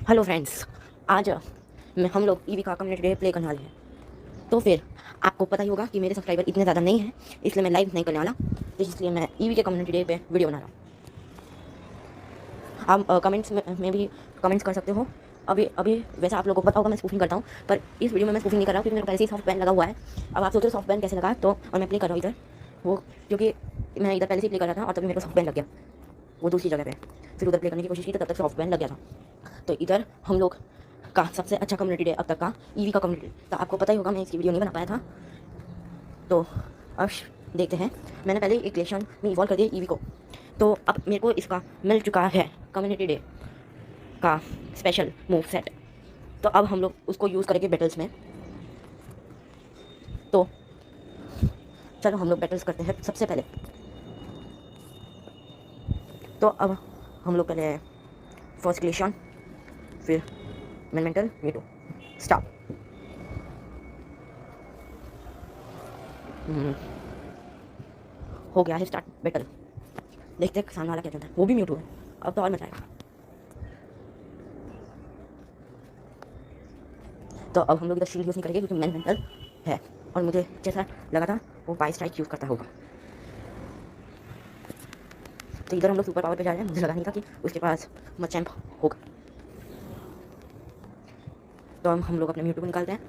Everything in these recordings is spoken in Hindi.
हेलो फ्रेंड्स, आज हम लोग ईवी का कम्युनिटी डे प्ले करने वाले हैं। तो फिर आपको पता ही होगा कि मेरे सब्सक्राइबर इतने ज़्यादा नहीं हैं, इसलिए मैं लाइव नहीं करने वाला। तो इसलिए मैं ईवी के कम्युनिटी डे पे वीडियो बना रहा हूँ। आप कमेंट्स में भी कमेंट्स कर सकते हो। अभी अभी वैसे आप लोगों को पता होगा मैं स्पूफिंग करता हूँ, पर इस वीडियो में मैं स्पूफिंग नहीं कर रहा हूँ क्योंकि मेरे को पहले से ही सॉफ्ट बैन लगा हुआ है। अब आप सोच रहे हो सॉफ्ट बैन कैसे लगा, तो और मैं प्ले कर रहा हूँ इधर वो, क्योंकि मैं इधर पहले से प्ले कर रहा था और तभी मेरे को सॉफ्ट बैन लग गया वो दूसरी जगह पे। फिर उधर प्ले करने की कोशिश की तो तब तक सॉफ्ट बैन लग गया था। तो इधर हम लोग का सबसे अच्छा कम्युनिटी डे अब तक का ईवी का कम्युनिटी, तो आपको पता ही होगा मैं इसकी वीडियो नहीं बना पाया था। तो अब देखते हैं। मैंने पहले एक ग्लेशियर में इवॉल्व कर दिया ईवी को, तो अब मेरे को इसका मिल चुका है कम्युनिटी डे का स्पेशल मूव सेट। तो अब हम लोग उसको यूज़ करेंगे बैटल्स में। तो चलो हम लोग बैटल्स करते हैं सबसे पहले। तो अब हम लोग पहले फर्स्ट ग्लेशियर, फिर मेंटल मीटू स्टार्ट। हो गया है स्टार्ट बैटल। देखते हैं सामने वाला क्या चलता है। वो भी म्यूट हुआ, अब तो और मजा आएगा। तो अब हम लोग इधर शील्ड यूज़ नहीं करेंगे क्योंकि मैन मेंटल है और मुझे जैसा लगा था वो बाई स्ट्राइक यूज़ करता होगा। तो इधर हम लोग सुपर पावर पे जा रहे हैं। मुझे लगा नहीं था कि उसके पास मचैम्प होगा। तो हम लोग अपने म्यूटू को निकालते हैं।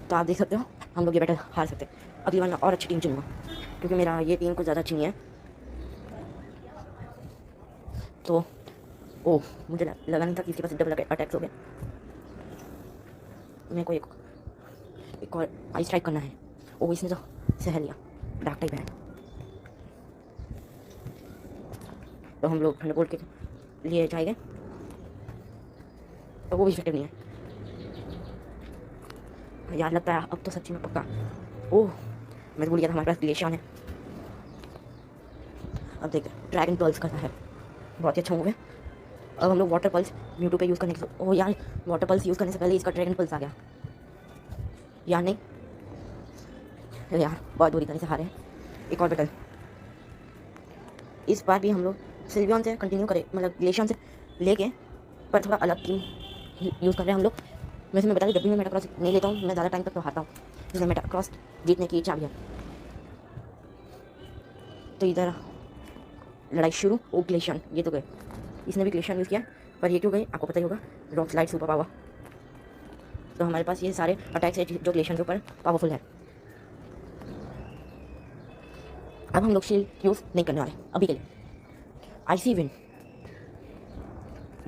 तो आप देख सकते हो हम लोग ये बैटल हार सकते हैं। अगली बार मैं और अच्छी टीम चुनूंगा क्योंकि मेरा ये टीम कुछ ज़्यादा अच्छी नहीं है। तो ओह, मुझे लगा नहीं था कि इसके पास डबल अटैक्स हो गए। मेरे को एक और आई स्ट्राइक करना है। ओह, इसने तो सह लिया, डार्क टाइप है। तो हम लोग थंडरबोल्ट के लिए जाएंगे, तो वो भी इफेक्टिव नहीं है यार। लगता है अब तो सच्ची में पक्का। ओह, मैं भूल गया था हमारे पास ग्लेशियर है। अब देखते ड्रैगन पल्स करता है, बहुत ही अच्छा मूव है। अब हम लोग वाटर पल्स म्यूटू पे यूज़ करने के, ओह यार वाटर पल्स यूज़ करने से पहले इसका ड्रैगन पल्स आ गया यार। नहीं यार, बहुत बुरी तरह से हारे हैं। एक और बैटल, इस बार भी हम लोग सिल्वियन से कंटिन्यू करें, मतलब ग्लेशियर से लेके, पर थोड़ा अलग टीम यूज़ कर रहे हैं हम लोग। वैसे मैं बता दूँ जब भी मैं मेटाक्रॉस नहीं लेता हूँ मैं ज़्यादा टाइम तक तो हारता हूँ, इसलिए मेटाक्रॉस जीतने की चाबी है। तो इधर लड़ाई शुरू। ओ ग्लेशियर, ये तो गए, इसने भी ग्लेशियर यूज़ किया, पर ये क्यों गई आपको पता ही होगा, रॉक स्लाइड सुपर पावर। तो हमारे पास ये सारे अटैक्स है जो ग्लेशियर के ऊपर पावरफुल है। अब हम लोग शील्ड यूज़ नहीं करने वाले अभी के लिए। आईसी विन,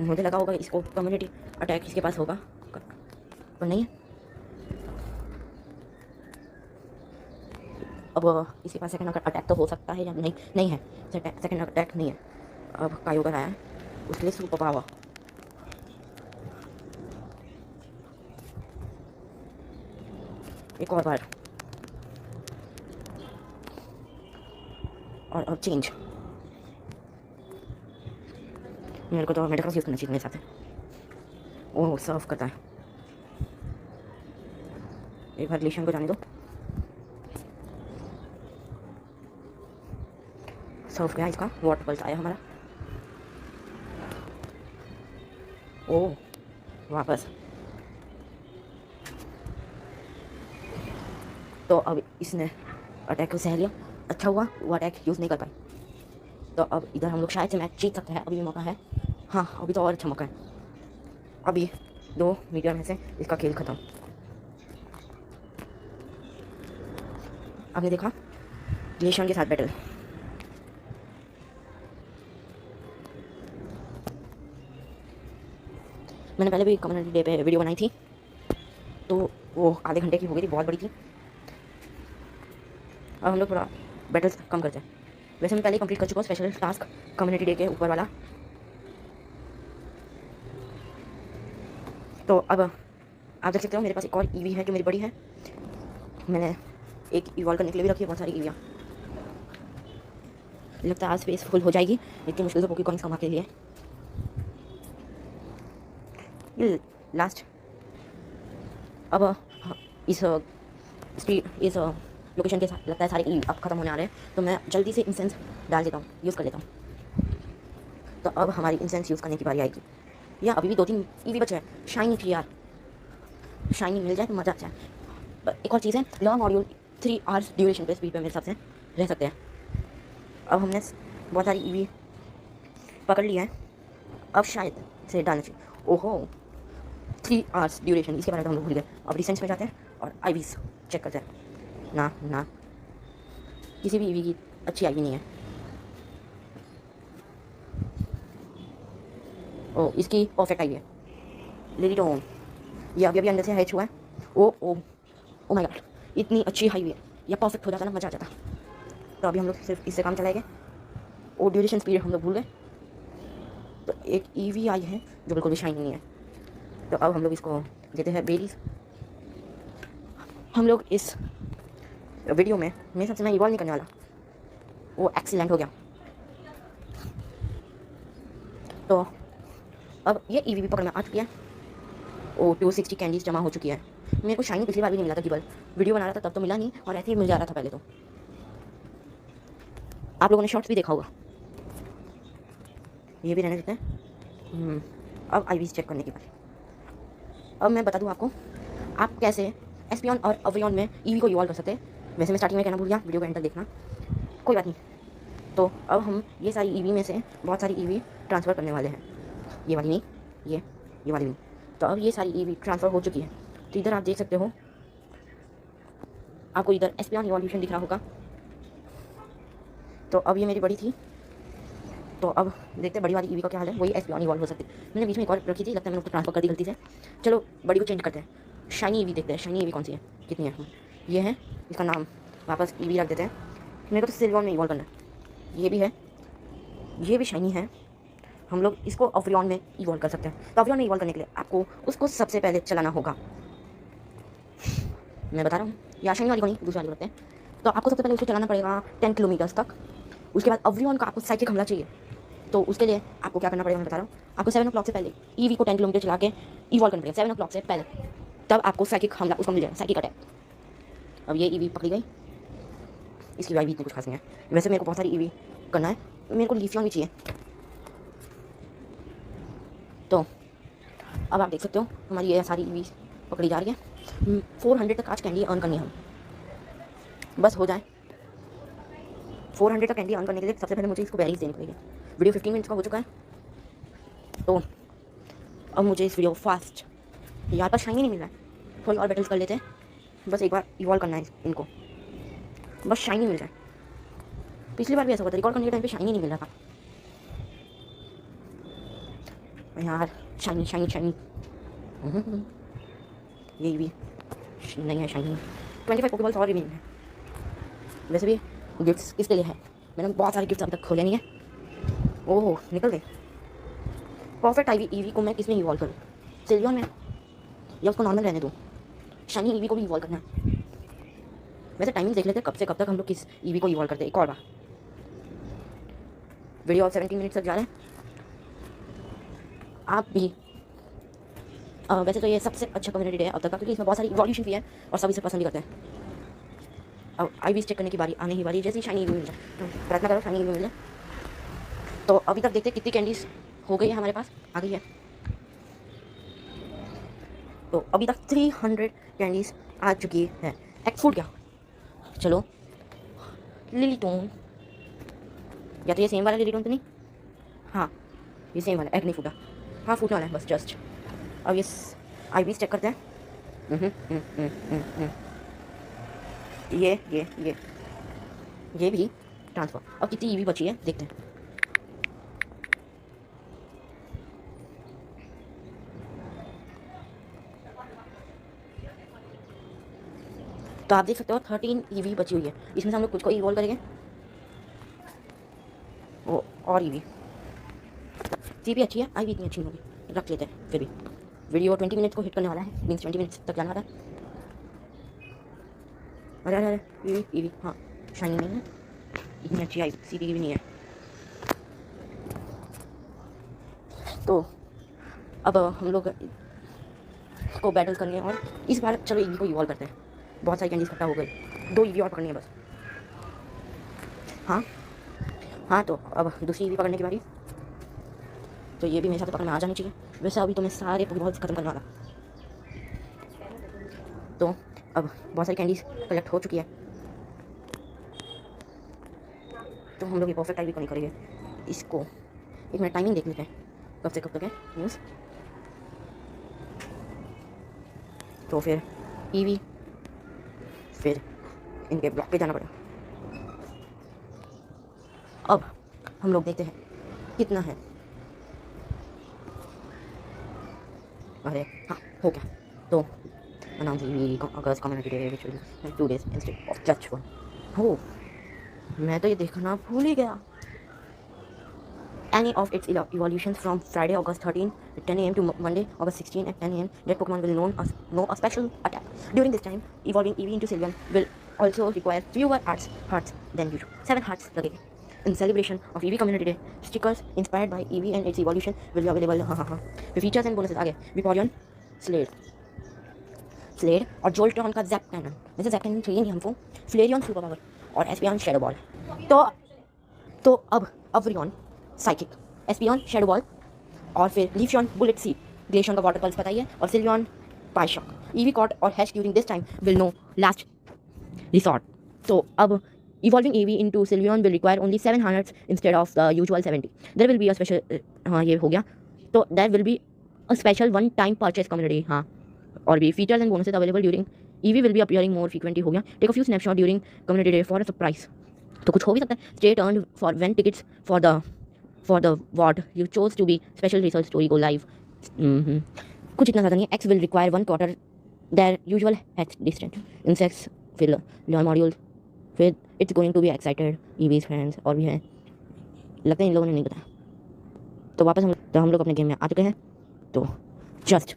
मुझे लगा होगा इसको कम्युनिटी अटैक इसके पास होगा, पर नहीं है। अब इसके पास सेकंड अटैक तो हो सकता है या नहीं, नहीं है सेकंड अटैक नहीं है। अब कायोगर आया है, उसके लिए सुपर पावर। एक और बार, और अब चेंज। मेरे को तो मेडिकल यूज़ करना चाहिए मेरे हिसाब से। ओह, सर्व करता है। एक बार ग्लेशियर को जाने दो, सर्व गया इसका, वाटर पल्स आया हमारा। ओह, वापस। तो अब इसने अटैक को सह लिया, अच्छा हुआ वो अटैक यूज़ नहीं कर पाई। तो अब इधर हम लोग शायद से मैच जीत सकते हैं, अभी भी मौका है। हाँ, अभी तो और अच्छा मौका है। अभी 2 मीटर में से इसका खेल खत्म। आपने देखा ग्लेशियर के साथ बैटल। मैंने पहले भी कम्युनिटी डे पे वीडियो बनाई थी, तो वो आधे घंटे की हो गई थी, बहुत बड़ी थी। अब हम लोग थोड़ा बैटल्स कम करते हैं। वैसे मैं पहले ही कंप्लीट कर चुका हूँ स्पेशल टास्क कम्युनिटी डे के ऊपर वाला। तो अब आप देख सकते हो मेरे पास एक और ईवी है जो मेरी बड़ी है। मैंने एक इवॉल्व करने के लिए भी रखी है बहुत सारी ईवियाँ। लगता है आज स्पेस फुल हो जाएगी इतनी मुश्किल से पोकेकॉइन्स कमा के लिए। ये लास्ट, अब इस इस लोकेशन के साथ लगता है सारे ईव अब खत्म होने आ रहे हैं, तो मैं जल्दी से इंसेंस डाल देता हूँ, यूज़ कर लेता हूँ। तो अब हमारी इंसेंस यूज़ करने की बारी आएगी। या अभी भी 2-3 ईवी बचे हैं। शाइनी चाहिए यार, शाइनी मिल जाए तो मज़ा आ जाए। एक और चीज़ है, लॉन्ग मॉड्यूल 3 आवर्स ड्यूरेशन पे स्पीड पे मेरे हिसाब से रह सकते हैं। अब हमने बहुत सारी ईवी पकड़ लिया है, अब शायद से डालना चाहिए। ओहो 3 आवर्स ड्यूरेशन, इसके बारे में हम लोग भूल गए। अब रिसेंट्स में जाते हैं और आईवीज चेक करते हैं। ना किसी भी ईवी की अच्छी आईवी नहीं है। ओ इसकी परफेक्ट आईवी है लिलीटोन, ये अभी अंदर से हैच हुआ है। ओ माय गॉड, इतनी अच्छी हाईवे है, या परफेक्ट हो जाता ना मज़ा आ जाता। तो अभी हम लोग सिर्फ इससे काम चलाएंगे। और ड्यूरेशन स्पीड हम लोग भूल गए। तो एक ईवी आई है जो बिल्कुल भी शाइनी नहीं है, तो अब हम लोग इसको देते हैं बेरीज। हम लोग इस वीडियो में मेरे सबसे मैं इवॉल्व नहीं करने वाला, वो एक्सीलेंट हो गया। तो अब ये ईवी भी पकड़ में आ चुकी है। ओ 260 कैंडीज जमा हो चुकी है। मेरे को शाइनी पिछली बार भी नहीं मिला था, केवल वीडियो बना रहा था तब तो मिला नहीं, और ऐसे ही मिल जा रहा था पहले। तो आप लोगों ने शॉर्ट्स भी देखा होगा। ये भी रहने देते हैं। अब आईवीज चेक करने की बात। अब मैं बता दूं आपको आप कैसे एस्पियन और अवियन में ईवी को इवॉल्व कर सकते हैं। वैसे मैं स्टार्टिंग में कहना भूल गया, वीडियो को एंड तक देखना, कोई बात नहीं। तो अब हम ये सारी ईवी में से बहुत सारी ईवी ट्रांसफ़र करने वाले हैं। ये वाली नहीं, ये वाली नहीं। तो अब ये सारी ईवी ट्रांसफ़र हो चुकी है। तो इधर आप देख सकते हो, आपको इधर एस्पियन इवोल्यूशन दिख रहा होगा। तो अब ये मेरी बड़ी थी, तो अब देखते हैं बड़ी वाली ईवी का क्या हाल है। वही एस्पियन इवॉल्व हो सकती है। मैंने बीच में एक और रखी थी, लगता है मैंने उसको ट्रांसफ़र कर दी गलती से। चलो बड़ी को चेंज करते हैं। शाइनी ईवी देखते हैं, शाइनी ईवी कौन सी है, कितनी है। ये है, इसका नाम वापस ईवी रख देते हैं। मेरे को तो सिल्वर में इवॉल्व करना है। ये भी है, ये भी शाइनी है। हम लोग इसको अवरियन में इवॉल्व कर सकते हैं। तो अवरियन में इवॉल्व करने के लिए आपको उसको सबसे पहले चलाना होगा। मैं बता रहा हूँ, या शाइनी वाली को नहीं, दूसरी वाली करते हैं। तो आपको सबसे पहले उसको चलाना पड़ेगा 10 किलोमीटर्स तक। उसके बाद अवरियन का आपको साइकिक हमला चाहिए। तो उसके लिए आपको क्या करना पड़ेगा, मैं बता रहा हूँ। आपको 7 o'clock से पहले ईवी को 10 किलोमीटर चला के इवॉल्व करना पड़ेगा, 7 o'clock से पहले। तब आपको साइकिक हमला उसको मिल जाएगा, साइकिक अटैक। अब ये ईवी पकड़ी गई, इसकी वाई भी इतनी कुछ खास नहीं है। वैसे मेरे को बहुत सारी ईवी करना है, मेरे को लिथियम भी चाहिए। तो अब आप देख सकते हो हमारी ये सारी ईवी पकड़ी जा रही है। 400 तक आज कैंडी अर्न करनी है हम, बस हो जाए। 400 तक कैंडी अर्न करने के लिए सबसे पहले मुझे इसको बेरीज देनी पड़ेगी। वीडियो 15 मिनट्स का हो चुका है, तो अब मुझे इस वीडियो फास्ट, यहाँ पर शाइनी नहीं मिल रहा है, थोड़ी और बैटल्स कर लेते हैं। बस एक बार इवॉल्व करना है इनको, बस शाइनी मिल जाए। पिछली बार भी ऐसा हुआ था, रिकॉर्ड करने के टाइम पे शाइनी नहीं मिल रहा था यार। शाइनी शाइनी शाइनी ये भी नहीं है शाइनी। 25 पोकेबॉल्स और रिमेनिंग है। वैसे भी गिफ्ट्स किसके लिए है, मैंने बहुत सारे गिफ्ट्स अभी तक खोले नहीं है। ओह निकल गए। परफेक्ट ईवी को मैं किस में इवॉल्व करूँ, सिल्वियन में, या उसको नॉर्मल रहने दूँ। शाइनी ईवी को भी इवॉल्व करना है। वैसे टाइमिंग देख लेते हैं कब से कब तक हम लोग किस ईवी को इवॉल्व करते हैं। एक और बार वीडियो और 17 मिनट्स तक जा रहे हैं। आप भी वैसे तो ये सबसे अच्छा कम्युनिटी है अब तक का, क्योंकि इसमें बहुत सारी इवोल्यूशन भी है और सब इसे पसंद भी करते हैं। अब आईवी चेक करने की बारी आने ही वाली, जैसे ही शाइनी ईवी मिल जाए तो प्रयत्न करो शाइनी ईवी मिल जाए। तो अभी तक देखते कितनी कैंडीज हो गई है हमारे पास, आ गई है। तो अभी तक 300 कैंडीज आ चुकी है। एक फूट क्या, चलो लिलीटोन, या तो ये सेम वाला लिलीटोन तो नहीं, हाँ ये सेम वाला एग नहीं फूटा, हाँ फूटने वाला है बस जस्ट। अब ये आईवीज चेक करते हैं। ये भी ट्रांसफर। अब कितनी ईवी बची है देखते हैं। तो आप देख सकते हो 13 ईवी बची हुई है, इसमें से हम लोग कुछ को इवॉल्व करेंगे। वो और ईवी भी अच्छी है, आई भी इतनी अच्छी नहीं होगी, रख लेते हैं। फिर भी वीडियो 20 मिनट्स को हिट करने वाला है, मीन्स 20 मिनट्स तक जाना वाला है। अरे अरे अरे ईवी हाँ शाइनी नहीं है, इतनी अच्छी आई सीपी की भी नहीं है। तो अब हम लोग को बैटल करनी है, और इस बार चलो ईवी को इवॉल्व करते हैं। बहुत सारी कैंडीज इकट्ठा हो गई, 2 ईवी और पकड़नी है बस। हाँ तो अब दूसरी ईवी पकड़ने की बारी। तो ये भी मेरे साथ पकड़ में आ जानी चाहिए। वैसे अभी तो मैं सारे पोकेमॉन खत्म करने वाला। तो अब बहुत सारी कैंडीज कलेक्ट हो चुकी है, तो हम लोग ये परफेक्ट आईवी को नहीं करेंगे। इसको एक मिनट टाइमिंग देख लेते हैं कब से कब तक है न्यूज़। तो फिर ईवी, फिर इनके ब्लॉक पे जाना पड़ा। अब हम लोग देखते हैं कितना है। अरे हाँ, हो गया। तो announce EV August community day which will have 2 days instead of just 1। हो, मैं तो ये देखना भूल ही गया। Any of its evolutions from Friday, August 13 at 10 a.m. to Monday, August 16 at 10 a.m. That Pokemon will know a special attack. During this time, evolving Eevee into Sylveon will also require fewer hearts than usual. 7 hearts लगेंगे. In celebration of Eevee Community Day, stickers inspired by Eevee and its evolution will be available. The features and bonuses आगे. Vaporeon, Slade और Jolteon का Zap Cannon. वैसे Zap Cannon चाहिए नहीं हमको. Flareon Super Power और Espeon Shadow Ball. तो अब Avrion साइकिक, एस्पियन शैडो बॉल और फिर लीफियन बुलेट सीड, ग्लेशियन का वाटर पल्स पता ही है, और सिल्वियन पाइशॉक। ईवी कॉट और hatched during this time will know last resort. तो अब evolving Eevee into Sylveon will require only 7 hearts instead of the usual 70। There will be a special, हाँ ये हो गया। तो there will be a special one time purchase community, हाँ। और भी features and bonuses available during Eevee will be appearing more frequently, हो गया। Take a few snapshot during community day for a surprise. तो कुछ हो भी सकता है। State earn for when tickets for the ward you chose to be special research story go live। कुछ इतना ज़्यादा नहीं है। X will require 1/4 their usual hatch distance insects, फिर learn module, फिर it's going to be excited EV's friends और भी हैं, लगता है इन लोगों ने नहीं बताया। तो वापस हम लोग अपने गेम में आ चुके हैं। तो जस्ट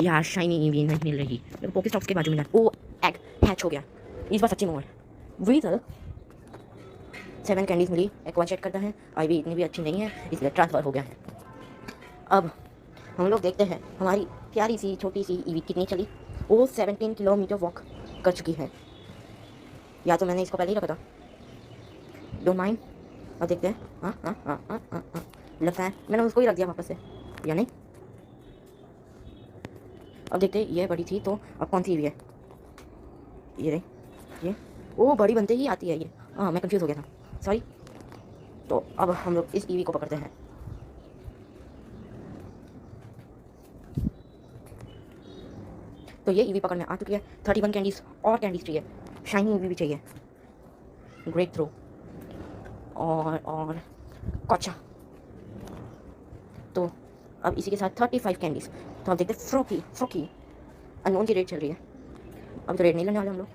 यार शाइनी EV नहीं मिल रही मेरे को। पोकेस्टॉप्स के बाजू में ओ एग हैच हो गया इस बार सच्ची मोड़। वीजल 7 कैंडीज मिली। एक्वा चेक करता है, आईवी इतनी भी अच्छी नहीं है इसलिए ट्रांसफ़र हो गया है। अब हम लोग देखते हैं हमारी प्यारी सी छोटी सी ईवी कितनी चली। वो 17 किलोमीटर वॉक कर चुकी है, या तो मैंने इसको पहले ही रखा था, डोंट माइंड। अब देखते हैं। हाँ, लगता है मैंने उसको ही रख दिया वापस से, या नहीं। अब देखते हैं, ये बड़ी थी तो अब कौन सी ईवी है ये रही। ये वो बड़ी बनते ही आती है ये, हाँ मैं कंफ्यूज हो गया था, सॉरी। तो अब हम लोग इस ईवी को पकड़ते हैं। तो ये ईवी पकड़ में आ चुकी है। 31 कैंडीज और कैंडीज चाहिए। शाइनी ईवी भी चाहिए, ग्रेट थ्रो और कोचा। तो अब इसी के साथ 35 कैंडीज। तो अब देखते हैं फ्रोकी अननोन की रेड चल रही है। अब तो रेड नहीं लेने वाले हम लोग।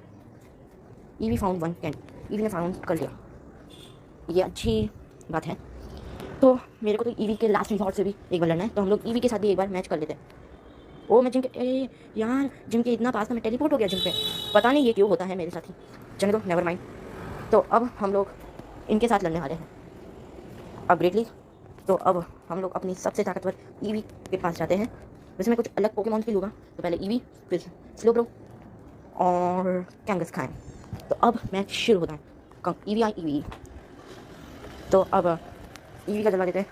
ईवी फाउंड 1 कैंडी, ईवी ने फाउंड कर लिया, ये अच्छी बात है। तो मेरे को तो ईवी के लास्ट रिजॉर्ट से भी एक बार लड़ना है, तो हम लोग ईवी के साथ भी एक बार मैच कर लेते हैं। ओ मैं जिम के यार जिम के इतना पास में मैं टेलीपोर्ट हो गया जिम पे, पता नहीं ये क्यों होता है मेरे साथ ही। चलो तो नेवर माइंड। तो अब हम लोग इनके साथ लड़ने वाले हैं अपग्रेडली। तो अब हम लोग अपनी सबसे ताकतवर ईवी के पास जाते हैं। वैसे मैं कुछ अलग पोकेमॉन भी लूँगा, तो पहले ईवी, फिर स्लोब्रो और कैंगसखान। तो अब मैच शुरू होता है। ईवी। तो अब ईवी का जलवा देते हैं।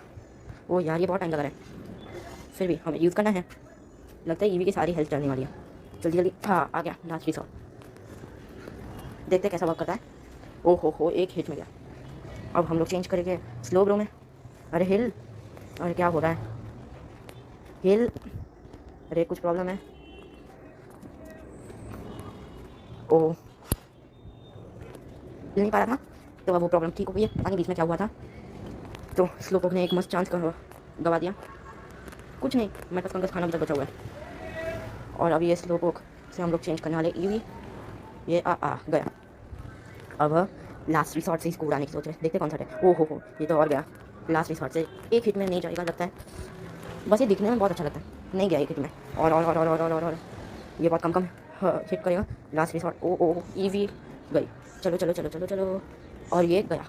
ओ यार ये बहुत टाइम लगा रहा है, फिर भी हमें यूज़ करना है। लगता है ईवी की सारी हेल्थ चलने वाली है। जल्दी हाँ आ गया लास्ट रिसॉर्ट। देखते कैसा वर्क करता है। ओ हो एक हिट में गया। अब हम लोग चेंज करेंगे स्लोब्रो में। अरे हिल, अरे क्या हो रहा है हिल, अरे कुछ प्रॉब्लम है। ओ हिल नहीं पा रहा था, तो अब वो प्रॉब्लम ठीक हो गई है। पता नहीं बीच में क्या हुआ था। तो स्लोपोक ने एक मस्त चांस गवा दिया। कुछ नहीं, मेरे पास कंकस खाना अभी तक बचा हुआ है। और अब ये स्लोपोक से हम लोग चेंज करने वाले ईवी। ये आ गया। अब लास्ट रिसॉर्ट से इसको उड़ाने की सोच रहे, देखते कौन सा है। ओ हो ये तो और गया। लास्ट रिसॉर्ट से एक हिट में नहीं जाएगा लगता है, बस ये दिखने में बहुत अच्छा लगता है। नहीं गया एक हिट में, और ये बहुत कम हिट करेगा। लास्ट रिसॉर्ट ओ ईवी गई। चलो और ये गया,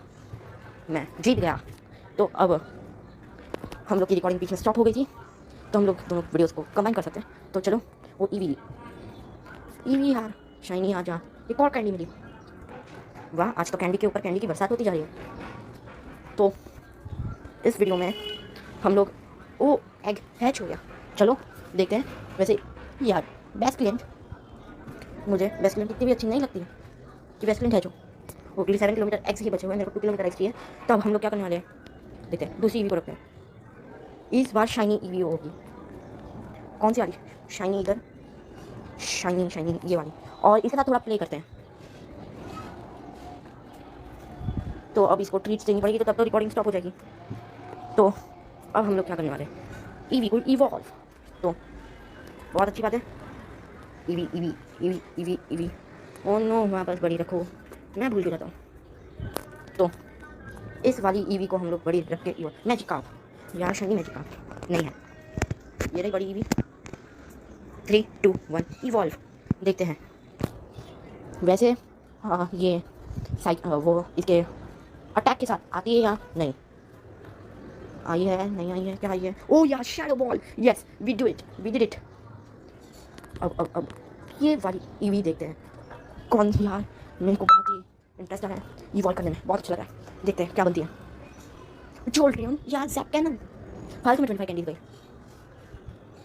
मैं जीत गया। तो अब हम लोग की रिकॉर्डिंग बीच में स्टॉप हो गई थी, तो हम लोग दोनों वीडियोस को कंबाइन कर सकते हैं। तो चलो वो ईवी यार शाइनी आ जा, एक और कैंडी मिली। वाह आज तो कैंडी के ऊपर कैंडी की बरसात होती जा रही है। तो इस वीडियो में हम लोग ओ एग हैच हो गया। चलो देखते हैं। वैसे यार बेस्ट क्लिएंट, मुझे बेस्ट क्लिएंट इतनी भी अच्छी नहीं लगती है कि बेस्ट क्लिएंट हैच हो। वो 7 किलोमीटर एक्स ही बचे हुए हैं, मेरे को 2 किलोमीटर एक्स चाहिए। तब हम लोग क्या करने वाले हैं, देखते हैं। दूसरी ईवी को रखते हैं, इस बार शाइनी ईवी होगी। कौन सी वाली शाइनी? इधर शाइनी शाइनी ये वाली। और इसके साथ थोड़ा प्ले करते हैं। तो अब इसको ट्रीट्स देनी पड़ेगी, तो तब तो रिकॉर्डिंग स्टॉप हो जाएगी। तो अब हम लोग क्या करने वाले हैं, ईवी को इवॉल्व। तो बहुत अच्छी बात है। Eevee Eevee Eevee Eevee Eevee. Oh no, वहाँ पर बड़ी रखो, मैं भूल जाता हूँ। तो इस वाली ईवी को हम लोग बड़ी रख के मैजिक कार्प, यार शनि मैजिक कार्प नहीं है, ये रही बड़ी ईवी। 3 2 1 इवॉल्व। देखते हैं। वैसे हाँ, ये साइड वो इसके अटैक के साथ आती है या नहीं, आई है नहीं आई है, क्या आई है? ओ यार shadow ball, yes we do it, we did it. अब ये वाली ईवी देखते हैं कौन सी। यार मेरे को बहुत ही इंटरेस्ट है इवॉल्व करने में, बहुत अच्छा लगा है। देखते हैं क्या बनती है। जोल्ट्रियन यार, ज़ैप कैनन। फालतू में 25 कैंडीज गई,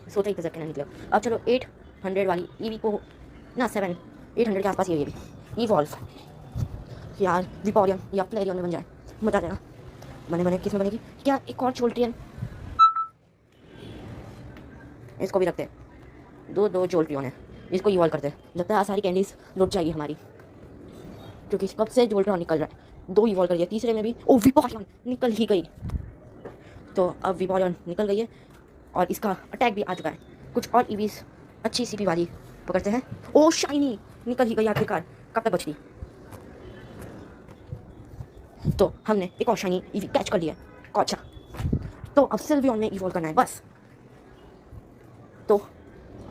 सोचा ही था ज़ैप कैनन निकला। अब चलो 800 वाली ईवी को ना 800 के आसपास ये भी इवॉल्व। यार विपोरियन या फ्लेरियन में बन जाए, मजा आ जाएगा। बने किस में बनेगी क्या? एक और जोल्ट्रियन, इसको भी रखते हैं। दो जोल्ट्रियन है, इसको इवॉल्व करते हैं। लगता है सारी कैंडीज लुट जाएगी हमारी, क्योंकि कब से जोल्ट्रियन निकल रहा है। 2 इवॉल्व कर दिया, तीसरे में भी ओ विपोरियन निकल ही गई। तो अब विपोरियन निकल गई है और इसका अटैक भी आ चुका है। कुछ और ईवीज अच्छी सीपी वाली पकड़ते हैं। ओ शाइनी निकल ही गई आखिरकार, कब तक बच रही। तो हमने एक और शाइनी ईवी कैच कर लिया। अच्छा, तो अब सिल्वियन में इवॉल्व करना है बस। तो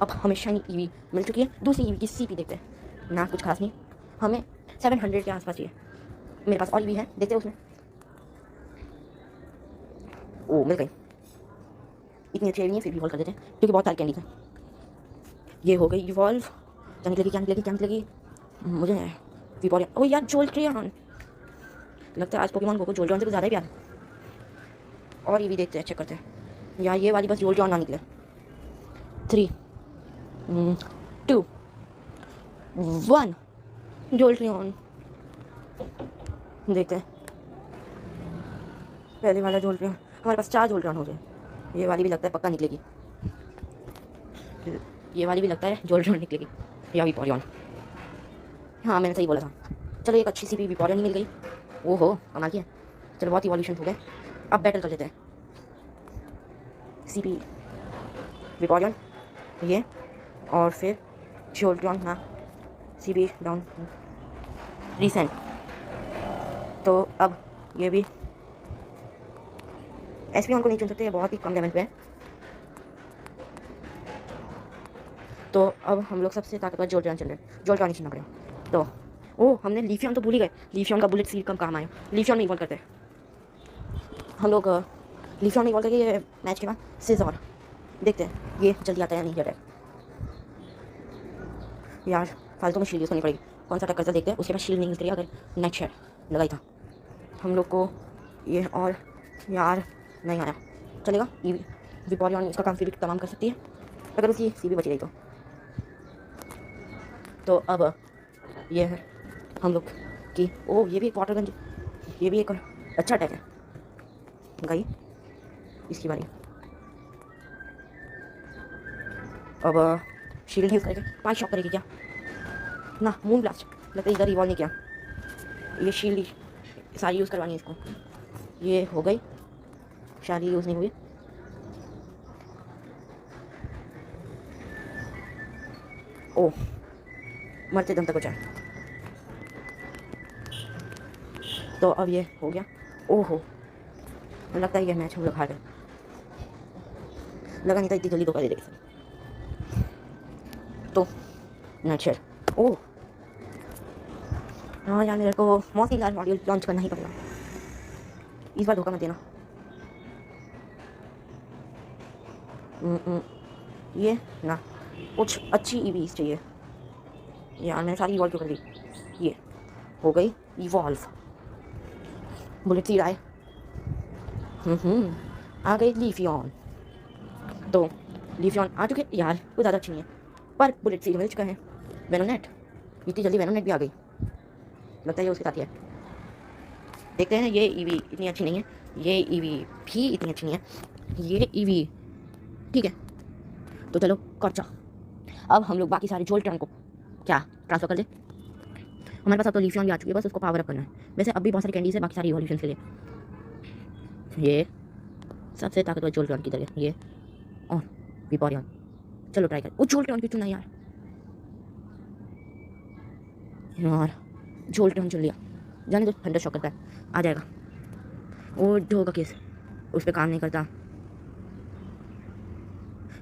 अब हमें शाइनी ईवी मिल चुकी है। दूसरी ईवी की सीपी देखते हैं ना, कुछ खास नहीं, हमें 700 के आसपास चाहिए। मेरे पास और ईवी है, देखते हैं उसमें। ओ मिल गई, इतनी अच्छी नहीं है फिर भी इवॉल्व कर देते हैं, क्योंकि बहुत सारी कैंडीज हैं। ये हो गई इवॉल्व। क्या निकलेगी क्या निकलेगी क्या निकलेगी? मुझे विपोरियन। ओ यार जोल्ट्रियन, लगता है आज पोकेमॉन को जोल्ट्रियन से ज़्यादा ही प्यार। और ईवी देखते हैं, चेक करते हैं। यार ये वाली बस जोल्ट्रियन ना निकले। 3 2 1 जोल्ट्रियन। देखते हैं। पहले वाला जोल्ट्रियन, हमारे पास 4 जोल्ट्रियन हो गए। ये वाली भी लगता है पक्का निकलेगी, ये वाली भी लगता है जोल्ट्रियन निकलेगी या विपोरियन। हाँ मैंने सही बोला था। चलो एक अच्छी सी भी विपोरियन ही मिल गई। ओहो कमाल किया। चलो बहुत इवोल्यूशन हो गए। अब बैटल कर लेते हैं। सीपी विपोरियन ये, और फिर जोल्ट्रियन। हाँ सीपी डाउन रिसेंट। तो अब ये भी एसपी को नहीं चुन सकते, बहुत ही कम लेवल पे है। तो अब हम लोग सबसे ताकतवर जोल्ट्रियन चल रहे हैं, जोल्ट्रियन नहीं चुनना पड़ेगा। तो ओ हमने लीफियन तो भूल ही गए, लीफियन का बुलेट सील कम काम आया। लीफियन में इवॉल्व करते हैं हम लोग। लीफियन में इवॉल्व करके ये मैच के बाद सिज़र देखते हैं ये जल्दी आता है या नहीं अटैक। यार फालतू में शील्ड यूज़ करनी पड़ेगी। कौन सा अटैक करता देखते हैं, उसके बाद शील्ड नहीं मिलती। अगर नाइट शेड लगाई था हम लोग को ये, और यार नहीं आया। चलेगा, विपोरियन इसका काम फिर भी तमाम कर सकती है अगर उसकी सीबी बची रही तो अब ये है हम लोग की। ओ ये भी एक वाटर गन, ये भी एक अच्छा अटैक है। गई इसकी बारी। अब शील्ड यूज़ करके 5 शॉट करेगी क्या? ना मून ब्लास्ट, लगता है इधर इवॉल्व नहीं किया। ये शील्ड सारी यूज़ करवानी है इसको। ये हो गई, शायद यूज़ नहीं हुई। ओ मरते दम तक बचा। तो अब ये हो गया। ओहो लगता है ये मैच हम लोग हार गए। लगा नहीं था इतनी जल्दी धोखा दे देगी। तो नेचर ओह हाँ यार, मेरे को मौसी लाल मॉड्यूल लॉन्च करना ही पड़ेगा इस बार, धोखा मत देना। ये ना कुछ अच्छी ईवीज चाहिए यार, मैंने सारी इवॉल्व कर दी। ये हो गई इवॉल्व, बुलेट सीड आए। आ गई लीफियन। तो लीफियन आ चुके यार, वो ज़्यादा अच्छी नहीं है पर बुलेट सील मिल चुका है। वेनोनेट, इतनी जल्दी वेनोनेट भी आ गई, लगता है ये उसके साथ ही है। देखते हैं, ये ईवी इतनी अच्छी नहीं है, ये ईवी भी इतनी अच्छी नहीं है, ये ईवी ठीक है। तो चलो कर्चा, अब हम लोग बाकी सारे जोल्ट्रॉन को क्या ट्रांसफर कर दे। हमारे पास अब तो लीफियन भी आ चुकी है, बस उसको पावर अप करना है। वैसे अब भी बहुत सारी कैंडीज है बाकी सारी इवोल्यूशन के लिए। ये सबसे ताकतवर जोल्ट्रॉन की तरह ये, और विपोरियन। चलो ट्राई कर। वो जोल्ट्रॉन क्यों चुना यार, यार जोल्ट्रॉन चुन लिया, जाने दो, थंडर शॉक करता है, आ जाएगा। वो जो होगा केस उस पर काम नहीं करता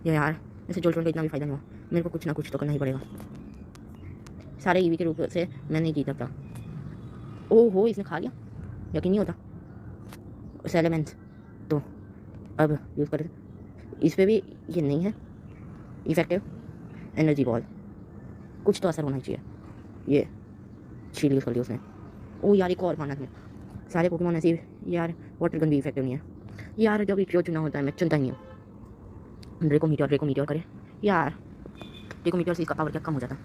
ये यार। ऐसे जोल्ट्रॉन का इतना भी फायदा नहीं हुआ, मेरे को कुछ ना कुछ तो करना ही पड़ेगा। सारे ईवी के रूप से मैं नहीं जीत सकता। ओहो इसने खा लिया, यकीन नहीं होता। सेलेमेंट्स तो अब यूज़ कर, इस पर भी ये नहीं है इफेक्टिव। एनर्जी बॉल, कुछ तो असर होना चाहिए। ये शील्ड यूज़ कर लिया उसने। ओ यार एक और मारना था, सारे पोकेमॉन ऐसे यार। वाटर गन भी इफेक्टिव नहीं है यार, जब जो चुना होता है मैं चुनता ही नहीं हूँ। ड्रेको मीटियोर करे यार, ड्रेको मीटियोर से इसका पावर क्या कम हो जाता।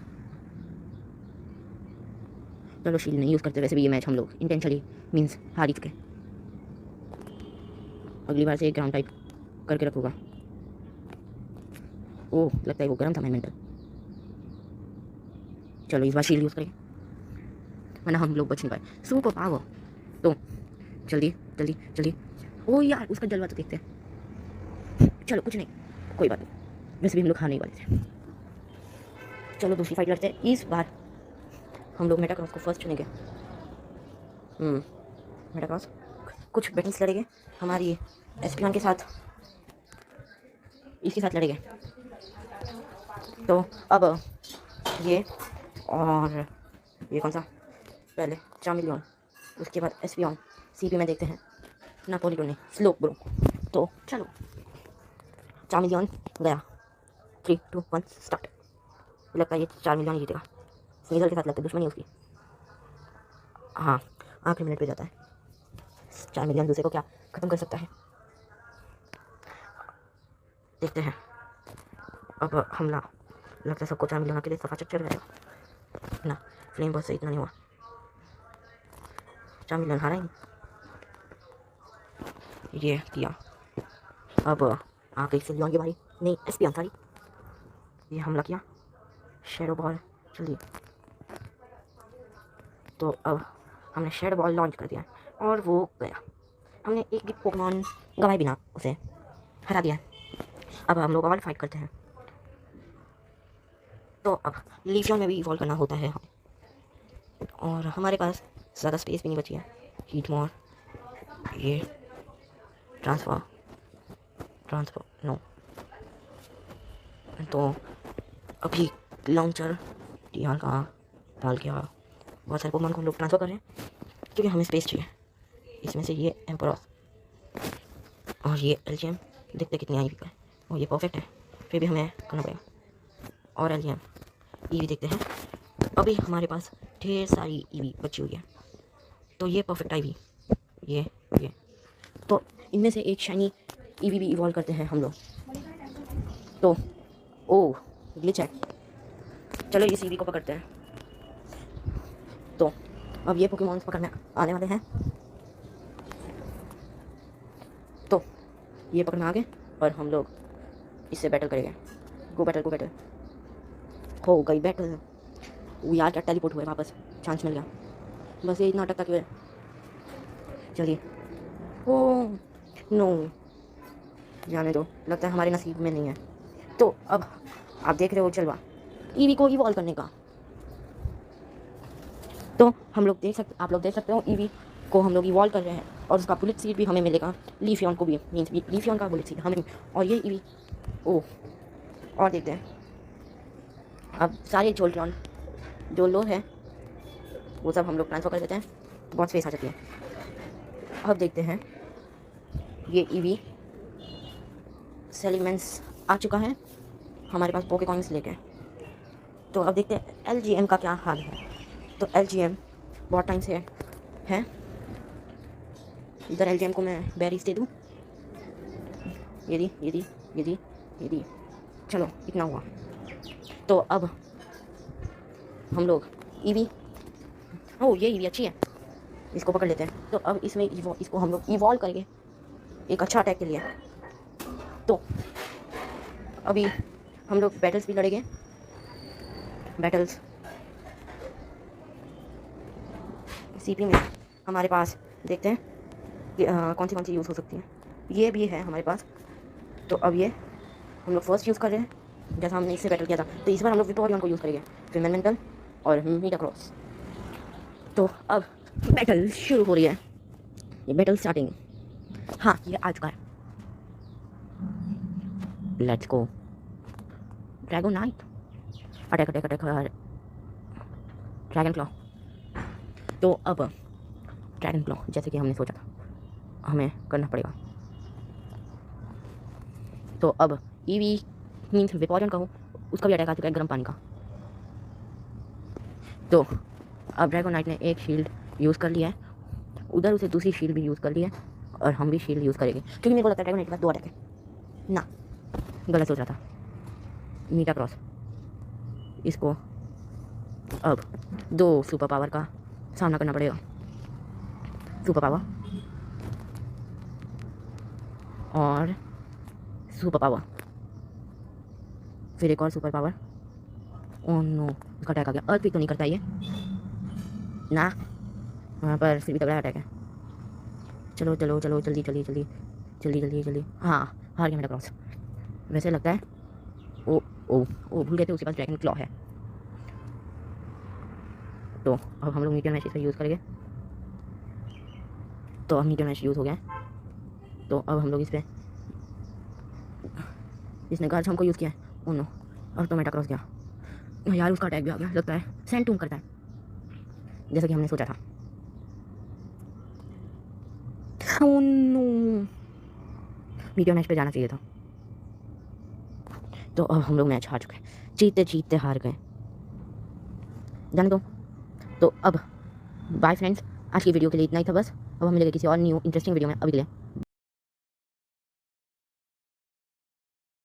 चलो शील्ड नहीं यूज़ करते, वैसे भी ये मैच हम लोग इंटेंशनली मीन्स हार ही चुके। अगली बार से एक ग्राउंड टाइप करके रखूँगा। ओह लगता है वो गर्म था मैं मेंटल। चलो इस बार शील्ड यूज़ करें, वरना हम लोग बच नहीं पाए। सुपर पावर, तो जल्दी जल्दी जल्दी। ओ यार उसका जलवा तो देखते हैं। चलो कुछ नहीं, कोई बात नहीं, वैसे भी हम लोग हारने वाले थे। चलो दूसरी फाइट लड़ते हैं। इस बार हम लोग मेटाक्रॉस को फर्स्ट चुनेंगे। मेटाक्रॉस कुछ बैटल्स लड़ेंगे हमारी एसपीऑन के साथ, इसके साथ लड़ेंगे। तो अब ये और ये कौन सा, पहले चार्मिलियन, उसके बाद एसपीऑन, सीपी में देखते हैं नापोलियन नहीं स्लोक ब्रो। तो चलो चार्मिलियन गया, 3 2 1 स्टार्ट। लगता है ये चार्मिलियन ही जीतेगा, स्नेजल के साथ लगता है दुश्मनी उसकी। हाँ आखिरी मिनट पे जाता है, चार्मिलियन दूसरे को क्या ख़त्म कर सकता है। देखते हैं अब हमला, लगता है सबको चार्मिलियन के लिए सफा चक्कर रहेगा ना। फ्लेम बस से इतना नहीं हुआ, चार्मिलियन हारा ही ये किया। अब आ गई सिलियन की बारी, नहीं एसपीऑन सॉरी। ये हमला किया, शेडो बॉल चलिए। तो अब हमने शेडो बॉल लॉन्च कर दिया और वो गया। हमने एक भी पोकेमॉन गवाए बिना उसे हरा दिया। अब हम लोग और फाइट करते हैं। तो अब लीफियन में भी इवॉल्व करना होता है, और हमारे पास ज़्यादा स्पेस भी नहीं बची है। हीटमोर, ये ट्रांसफर नो, तो अभी लॉन्चर टीआर का डाल के बहुत सारे पोकेमॉन को हम लोग ट्रांसफ़र कर रहे हैं क्योंकि हमें स्पेस चाहिए। इसमें से ये एम्परॉस और ये एलजीएम देखते कितनी आई है, और ये परफेक्ट है, फिर भी हमें करना पड़ेगा। और एलजीएम ईवी देखते हैं, अभी हमारे पास ढेर सारी ईवी बची हुई है। तो ये परफेक्ट ईवी, ये तो इनमें से एक शाइनी ईवी भी इवॉल्व करते हैं हम लोग। तो ओह ग्लिच है, चलो इस ईवी को पकड़ते हैं। तो अब ये पोकेमॉन्स पकड़ने आने वाले हैं, तो ये पकड़ने आ गए और हम लोग इससे बैटल करेंगे। गो बैटल हो गई बैटल। वो यार क्या टेलीपोर्ट हुए वापस, चांस मिल गया, बस ये इतना अटकता क्यों है। चलिए ओ नो, जाने दो, लगता है हमारे नसीब में नहीं है। तो अब आप देख रहे हो जलवा ईवी को इवॉल्व करने का। तो हम लोग आप लोग देख सकते हो ईवी को हम लोग इवॉल्व कर रहे हैं, और उसका बुलेट सीड भी हमें मिलेगा। लीफियन को भी मीन्स लीफियन का बुलेट सीड हमें, और ये ईवी ओह। और देखते हैं अब सारे जोल्ट्रॉन जो लो है वो सब हम लोग ट्रांसफ़र कर देते हैं, बहुत स्पेस आ जाती है। अब देखते हैं ये ईवी सेलिमेंट्स आ चुका है हमारे पास पोके कॉइन्स लेके। तो अब देखते हैं एलजीएम का क्या हाल है। तो एलजीएम बहुत टाइम से है, इधर एलजीएम को मैं बेरीज दे दूँ। ये दी। चलो इतना हुआ। तो अब हम लोग ईवी, ओह ये ईवी अच्छी है, इसको पकड़ लेते हैं। तो अब इसमें इसको हम लोग इवॉल्व करेंगे एक अच्छा अटैक के लिए। तो अभी हम लोग बैटल्स भी लड़ेंगे, बैटल्स सीपी में हमारे पास देखते हैं कि कौन सी यूज़ हो सकती है। ये भी है हमारे पास। तो अब ये हम लोग फर्स्ट यूज़ कर रहे हैं, जैसा हमने इससे बैटल किया था। तो इस बार हम लोग विपोरियन को यूज़ करेंगे, फिर मेंटल और मीटा क्रॉस। तो अब बैटल शुरू हो रही है, ये बैटल स्टार्टिंग। हाँ ये आ चुका है, let's go. Dragon knight, attack attack attack, dragon claw. तो अब ड्रैगन क्लॉ जैसे कि हमने सोचा था हमें करना पड़ेगा। तो अब ईवी मीन्स विपोरियन का हो, उसका भी अटैक आ चुका है गर्म पानी का। तो अब ड्रैगन नाइट ने एक शील्ड यूज़ कर लिया है, उधर उसे दूसरी शील्ड भी यूज़ कर ली है, और हम भी शील्ड यूज़ करेंगे क्योंकि मेरे को लगता है ड्रैगन नाइट के पास 2 अटैक है ना, गलत सोच रहा था। मीटा क्रॉस, इसको अब 2 सुपर पावर का सामना करना पड़ेगा। सुपर पावर और सुपर पावर, फिर एक और सुपर पावर। ओह नो, उसका अटैक आ गया। अर्थ भी तो नहीं करता ये ना, वहाँ पर फिर भी तगड़ा अटैक है। चलो चलो चलो जल्दी जल्दी जल्दी जल्दी जल्दी जल्दी। हाँ हार गया मेरा क्रॉस। वैसे लगता है ओ ओ ओ भूल गए थे उसके पास ड्रैगन क्लॉ है। तो अब हम लोग मीडियम मैच इसे यूज़ करेंगे। तो अब मीडियम मैच यूज़ हो गया है। तो अब हम लोग इस पर, इसने गार्ड हमको यूज़ किया है। ओ नो, अब तो मेटा क्रॉस गया यार, उसका अटैक भी आ गया। लगता है सेंड टूम करता है जैसा कि हमने सोचा था। ओ नो, मीडियम मैच पे जाना चाहिए था। तो अब हम लोग मैच हार चुके हैं, जीतते जीतते हार गए, जाने दो। तो अब बाय फ्रेंड्स, आज की वीडियो के लिए इतना ही था बस। अब हम मिलेंगे किसी और न्यू इंटरेस्टिंग वीडियो में। अभी के लिए